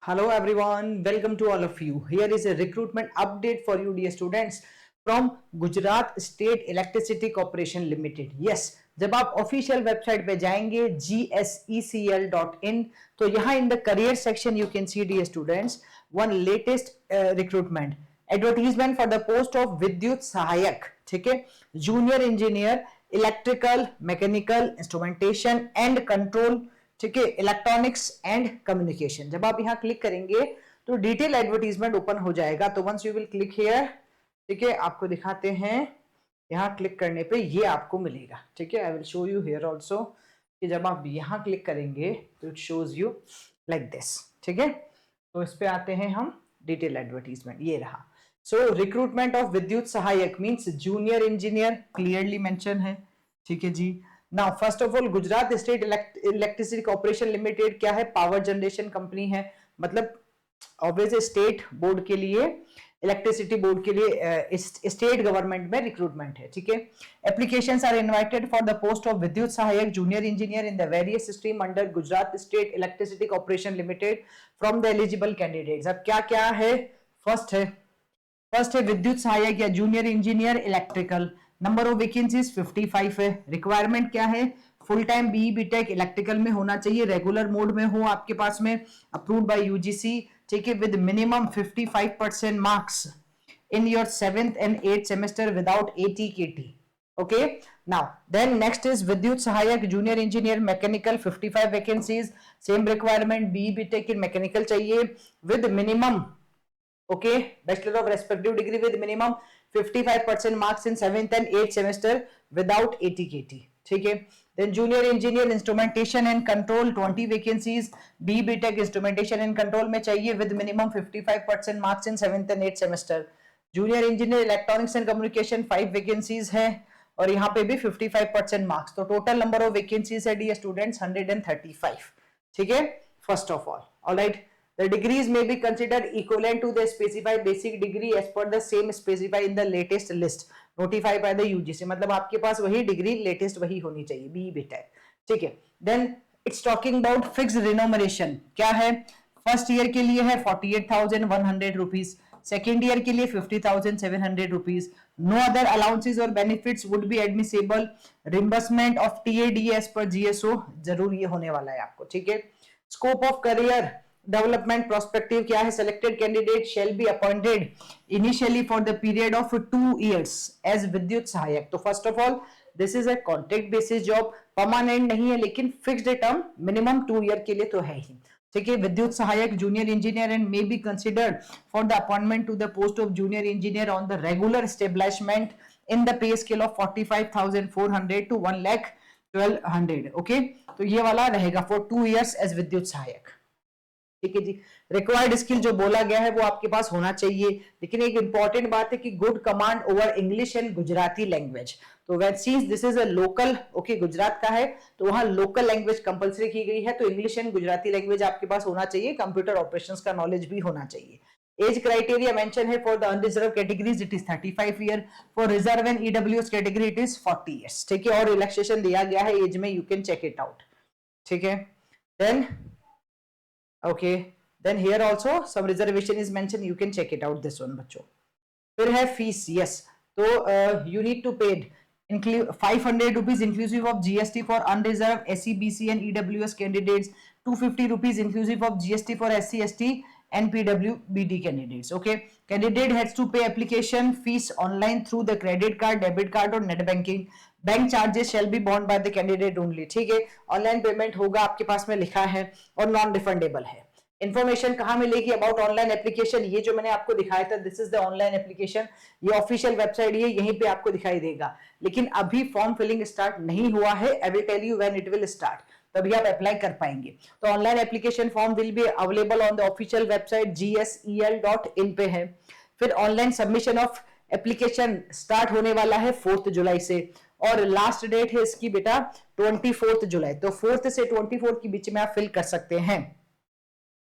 Hello everyone, welcome to all of you. Here is a recruitment update for you dear students from Gujarat State Electricity Corporation Limited. Yes, जब आप official website पे जाएंगे gsecl.in तो यहाँ in the career section you can see dear students one latest recruitment advertisement for the post of विद्युत सहायक, ठीक है, junior engineer electrical mechanical instrumentation and control, ठीक है, इलेक्ट्रॉनिक्स एंड कम्युनिकेशन। जब आप यहाँ क्लिक करेंगे तो डिटेल एडवर्टीजमेंट ओपन हो जाएगा। तो once you will click here, ठीक है, आपको दिखाते हैं यहाँ क्लिक करने पे ये आपको मिलेगा, ठीक है। I will show you here also कि जब आप यहाँ क्लिक करेंगे तो it shows you like this, ठीक है। तो इस पे आते हैं हम, डिटेल एडवर्टीजमेंट ये रहा। सो रिक्रूटमेंट ऑफ विद्युत सहायक means junior engineer clearly mention है, ठीक है जी। Now first of all Gujarat state electricity corporation limited क्या है? पावर जनरेशन कंपनी है, मतलब ऑब्वियसली स्टेट बोर्ड के लिए, इलेक्ट्रिसिटी बोर्ड के लिए स्टेट गवर्नमेंट में रिक्रूटमेंट है, ठीक है। Applications are invited for the post of विद्युत Sahayak junior engineer in the various stream under Gujarat state electricity corporation limited from the eligible candidates. अब क्या क्या है? फर्स्ट है विद्युत सहायक या junior engineer electrical, number of vacancies 55 है। रिक्वायरमेंट क्या है? Full time BE BTech electrical में होना चाहिए, रेगुलर मोड में हो आपके पास में, अप्रूव्ड बाय यूजीसी, ठीक है, with minimum 55% marks in your 7th and 8th semester without ATKT. Okay, now then next is Vidyut Sahayak Junior Engineer Mechanical, 55 vacancies, same requirement, BE BTech in mechanical चाहिए with minimum, okay, bachelor of respective degree with minimum 55% marks in 7th and 8th semester without ATKT, ठीक है। Then junior engineer instrumentation and control 20 vacancies, BE BTech instrumentation and control में चाहिए with minimum 55% marks in 7th and 8th semester। Junior engineer electronics and communication 5 vacancies है और यहाँ पे भी 55% marks. तो टोटल नंबर ऑफ वैकेंसीज है dear students 135, ठीक है। First of all right, the degrees में be considered equivalent to the specified basic degree as per the same specified in the latest list notified by the UGC, मतलब आपके पास वही degree latest वही होनी चाहिए, be BTech, ठीक है। Then it's talking about fixed remuneration, क्या है? फर्स्ट ईयर के लिए है 48,100 रुपीज, सेकेंड ईयर के लिए 50,700 रुपीज। नो अदर अलाउंसेस और benefits would be admissible, reimbursement of TAD as per GSO, जरूर ये होने वाला है आपको, ठीक है। Scope of career development prospective क्या है? Selected candidate shall be appointed initially for the period of 2 years as Vidyut Sahayak. तो first of all this is a contract basis job, permanent नहीं है लेकिन फिक्स्ड टर्म मिनिमम 2 year के लिए तो है ही, ठीक है। Vidyut Sahayak junior engineer and may be considered for the appointment to the post of junior engineer on the regular establishment in the pay scale of 45,400 to 1,12,100, okay. तो ये वाला रहेगा for 2 years as Vidyut Sahayak, ठीक है जी। रिक्वायर्ड स्किल जो बोला गया है वो आपके पास होना चाहिए, लेकिन एक इंपॉर्टेंट बात है कि good command over English and Gujarati language. तो when since this is a local, okay, Gujarat का है तो वहां लोकल लैंग्वेज कंपलसरी की गई है, तो इंग्लिश एंड गुजराती लैंग्वेज आपके पास होना चाहिए, कंप्यूटर ऑपरेशंस का नॉलेज भी होना चाहिए। एज क्राइटेरिया मेंशन है for the unreserve categories it is 35 year, for reserve and EWS category it is 40 years, ठीक है। और रिलैक्सेशन दिया गया है एज में, you can check it out, ठीक है। Then okay, then here also some reservation is mentioned, you can check it out this one बच्चों। फिर है फीस, yes, तो you need to pay include 500 rupees inclusive of GST for unreserved SC BC and EWS candidates, 250 rupees inclusive of GST for SC ST and PWBD candidates, okay। Candidate has to pay application fees online through the credit card, debit card और net banking, bank charges shall be bond by the candidate only, ठीक है। Online payment होगा आपके पास में लिखा है और non refundable है। इन्फॉर्मेशन कहां मिलेगी अबाउट ऑनलाइन एप्लीकेशन? ये जो मैंने आपको दिखाया था, this is the online application, ये ऑफिशियल वेबसाइट है, यहीं पे आपको दिखाई देगा। लेकिन अभी फॉर्म फिलिंग स्टार्ट नहीं हुआ है, I will tell you when it will start, तभी आप अप्लाई कर पाएंगे। तो online application form will be available on the official website gsel.in पे है। फिर online submission of application start होने वाला है 4 जुलाई से, और लास्ट डेट है इसकी बेटा 24 जुलाई, तो 4 से 24 के बीच में आप फिल कर सकते हैं।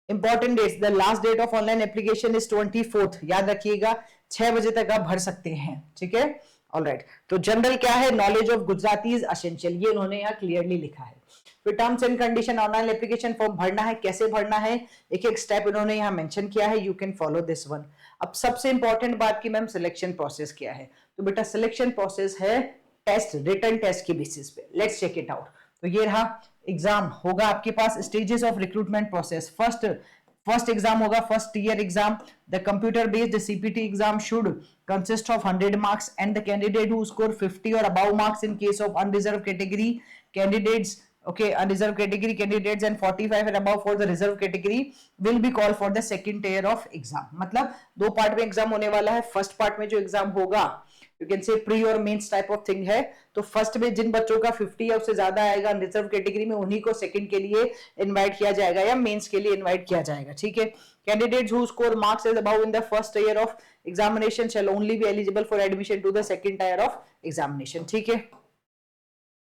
Important dates, the last date of online application is 24, याद रखिएगा, 6 बजे तक आप भर सकते हैं, ठीक है। ऑलराइट, तो जनरल क्या है? Knowledge of Gujarati is essential, ये उन्होंने यहाँ क्लियरली लिखा है। फिर terms and condition, online application form भरना है, कैसे भरना है, एक एक स्टेप इन्होंने यहाँ मेंशन किया है, you can follow this one. अब सबसे इंपॉर्टेंट बात की मैम सिलेक्शन प्रोसेस क्या है, तो बेटा सिलेक्शन प्रोसेस है टेस्ट, रिटन टेस्ट के बेसिस पे। Let's check it out. तो ये रहा एग्जाम होगा आपके पास, stages of recruitment process. First exam होगा first year exam. The computer based CPT exam should consist of 100 marks and the candidate who score 50 or above marks in case of unreserved category candidates, okay, unreserved category candidates and 45 and above for the reserved category will be called for the second tier of exam। मतलब दो part में exam होने वाला है। First part में जो exam होगा you can say pre और मेंस टाइप ऑफ थिंग है। तो फर्स्ट में जिन बच्चों का 50 या उससे ज्यादा आएगा रिजर्व कैटेगरी में, उन्हीं को सेकंड के लिए इनवाइट किया जाएगा या मेंस के लिए इनवाइट किया जाएगा, ठीक है। Candidates who score marks is above in the first year of examination shall only be eligible for admission to the second tier of examination, ठीक है।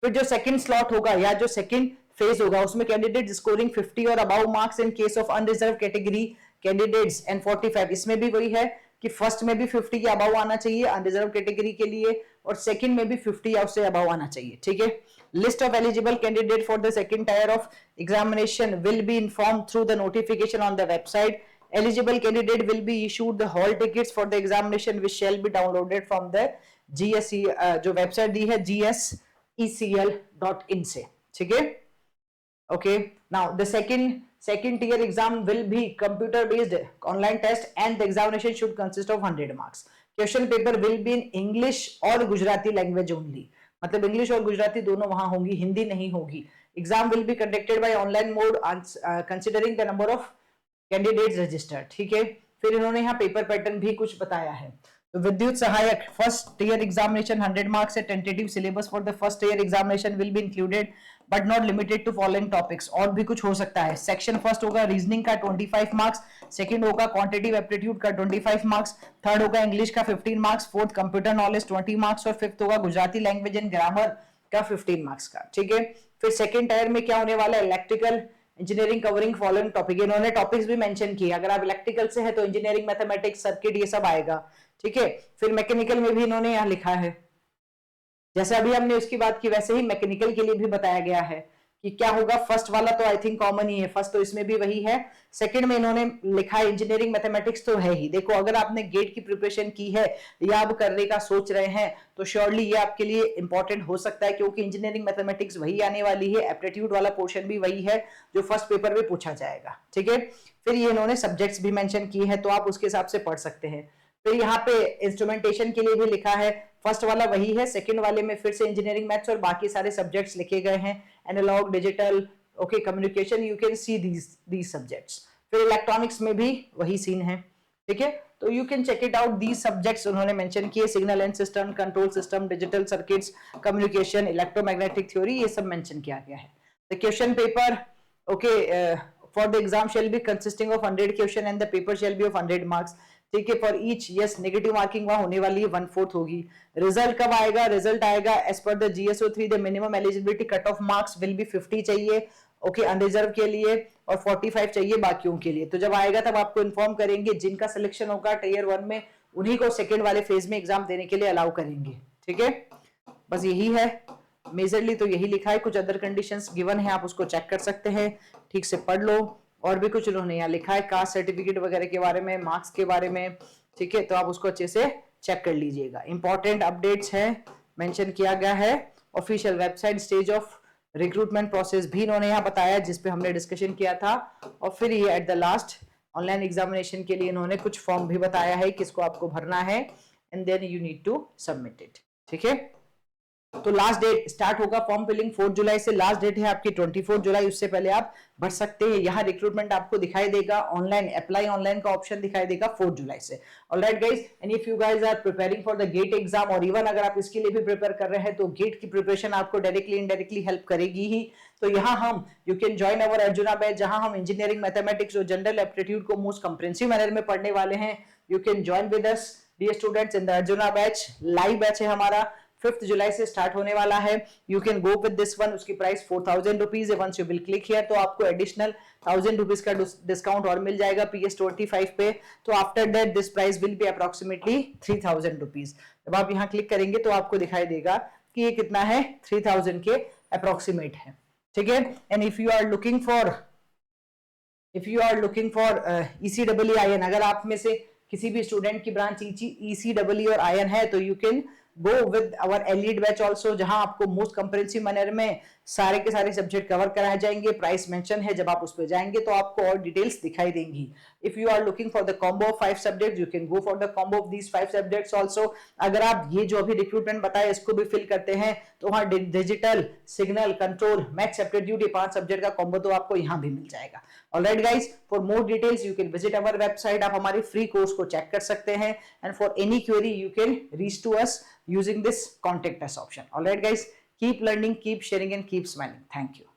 फिर जो सेकंड स्लॉट होगा या जो सेकंड फेज होगा उसमें कैंडिडेट स्कोरिंग 50 और above marks in case of unreserve category candidates and 45, इसमें भी वही है कि फर्स्ट में भी 50 के अबव आना चाहिए अनरिजर्व कैटेगरी के लिए, और सेकंड में भी 50 या उससे अबव आना चाहिए, ठीक है। List of eligible candidate for the second tier of examination will be informed through the notification on the website. Eligible candidate will be issued the hall tickets for the examination which shall be downloaded from the GSE जो website दी है gsecl.in से, ठीक है। Okay, now the second tier exam will be computer based online test and the examination should consist of 100 marks. Question paper will be in English और Gujarati language only, मतलब English और गुजराती दोनों वहां होंगी, हिंदी नहीं होगी। Exam will be conducted by online mode considering the number of candidate registered, ठीक है। फिर इन्होंने यहाँ पेपर पैटर्न भी कुछ बताया है। तो Vidyut Sahayak first year examination 100 marks है। Tentative syllabus for the first year examination will be included but not limited to following topics, और भी कुछ हो सकता है। सेक्शन फर्स्ट होगा रीजनिंग का 25 मार्क्स, सेकंड होगा क्वांटिटेटिव एप्टीट्यूड का 25 मार्क्स, थर्ड होगा इंग्लिश का 15 marks, fourth computer knowledge 20 marks और फिफ्थ होगा गुजराती लैंग्वेज एंड ग्रामर का 15 मार्क्स का, ठीक है। फिर सेकंड टायर में क्या होने वाला है, electrical engineering covering following topic, इन्होंने टॉपिक्स भी मेंशन किए। अगर आप इलेक्ट्रिकल से है तो इंजीनियरिंग मैथमेटिक्स सर्किट ये सब आएगा, ठीक है। फिर मैकेनिकल में भी इन्होंने यहाँ लिखा है, जैसे अभी हमने उसकी बात की वैसे ही मैकेनिकल के लिए भी बताया गया है कि क्या होगा। फर्स्ट वाला तो आई थिंक कॉमन ही है, फर्स्ट तो इसमें भी वही है। सेकंड में इन्होंने लिखा है इंजीनियरिंग मैथमेटिक्स तो है ही। देखो अगर आपने गेट की प्रिपरेशन की है या आप करने का सोच रहे हैं तो श्योरली ये आपके लिए इंपॉर्टेंट हो सकता है, क्योंकि इंजीनियरिंग मैथमेटिक्स वही आने वाली है, एप्टीट्यूड वाला पोर्शन भी वही है जो फर्स्ट पेपर में पूछा जाएगा, ठीक है। फिर ये इन्होंने सब्जेक्ट्स भी मेंशन किए हैं तो आप उसके हिसाब से पढ़ सकते हैं। फिर यहाँ पे इंस्ट्रूमेंटेशन के लिए भी लिखा है, फर्स्ट वाला वही है, सेकंड वाले में फिर से इंजीनियरिंग मैथ्स और बाकी सारे सब्जेक्ट्स लिखे गए हैं, analog digital okay communication, you can see these subjects. फिर इलेक्ट्रॉनिक्स में भी वही सीन है, ठीक है। तो you can check it out, these subjects उन्होंने मेंशन किए, signal and system, control system, digital circuits, communication, electromagnetic theory, ये सब मेंशन किया गया है। The question paper okay for the exam shall be consisting of 100 question and the paper shall be of 100 marks, ठीक है। For each yes negative marking वहां होने वाली है 1/4 होगी। रिजल्ट कब आएगा, रिजल्ट आएगा as per the GSO3 the minimum eligibility cut off marks will be 50 चाहिए ओके अनरिजर्व के लिए और 45 चाहिए बाकियों के लिए। तो जब आएगा तब आपको इन्फॉर्म करेंगे, जिनका सिलेक्शन होगा टियर 1 में उन्हीं को सेकंड वाले फेज में एग्जाम देने के लिए अलाउ करेंगे, ठीक है। बस यही है मेजरली, तो यही लिखा है। कुछ अदर कंडीशंस गिवन है, आप उसको चेक कर सकते हैं, ठीक से पढ़ लो। और भी कुछ उन्होंने यहाँ लिखा है कास्ट सर्टिफिकेट वगैरह के बारे में, मार्क्स के बारे में, ठीक है। तो आप उसको अच्छे से चेक कर लीजिएगा। इंपॉर्टेंट अपडेट्स है, मेंशन किया गया है। Official website, stage of recruitment process भी इन्होंने यहाँ बताया जिसपे हमने डिस्कशन किया था। और फिर ये at the last online examination के लिए इन्होंने कुछ फॉर्म भी बताया है किसको आपको भरना है and then you need to submit it, ठीक है। तो लास्ट डेट स्टार्ट होगा फॉर्म फिलिंग 4 जुलाई से, लास्ट डेट है आपकी 24 जुलाई, उससे पहले आप भर सकते हैं। यहाँ रिक्रूटमेंट आपको दिखाई देगा, ऑनलाइन अप्लाई ऑनलाइन का ऑप्शन दिखाई देगा 4 जुलाई से। Alright guys, and if you guys are preparing for the GATE exam और इवन अगर आप इसके लिए भी प्रिपेयर कर रहे हैं तो गेट की प्रिपरेशन आपको डायरेक्टली इनडायरेक्टली हेल्प करेगी ही। तो यहाँ हम you can join our Arjuna batch, जहां हम इंजीनियरिंग मैथमेटिक्स और जनरल एप्टीट्यूड को मोस्ट कंप्रेहेंसिव मैनर में पढ़ने वाले हैं। You can join with us dear students in the Arjuna batch. Live batch है हमारा, 5th जुलाई से स्टार्ट होने वाला है। You can go with this one, उसकी प्राइस 4000 रुपीज है। Once you will click here तो आपको एडिशनल 1000 रुपीज का डिस्काउंट और मिल जाएगा PS25 पे। तो after that this price will be approximately 3000 rupees. जब आप यहाँ क्लिक करेंगे तो आपको दिखाई देगा कि ये कितना है, 3000 के अप्रोक्सीमेट है। ठीक है। And if you are looking for ECEE अगर आप में से किसी भी स्टूडेंट की ब्रांच ECEE और IN है तो you can go with our elite batch also, जहां आपको मोस्ट कंप्रेहेंसिव मैनर में सारे के सारे सब्जेक्ट कवर कराए जाएंगे। प्राइस मेंशन है, जब आप उस पर जाएंगे तो आपको और डिटेल्स दिखाई देंगी। If you are looking for the combo of 5 subjects you can go for the combo of these 5 subjects also. अगर आप ये जो अभी रिक्रूटमेंट बताया इसको भी फिल करते हैं तो वहां digital, signal, control, maths, aptitude, ये 5 सब्जेक्ट का कॉम्बो तो आपको यहां भी मिल जाएगा। Alright guys, for more details you can visit our website, आप हमारे फ्री कोर्स को चेक कर सकते हैं। And for any query you can reach to us using this contact us option. All right guys, keep learning, keep sharing and keep smiling. Thank you.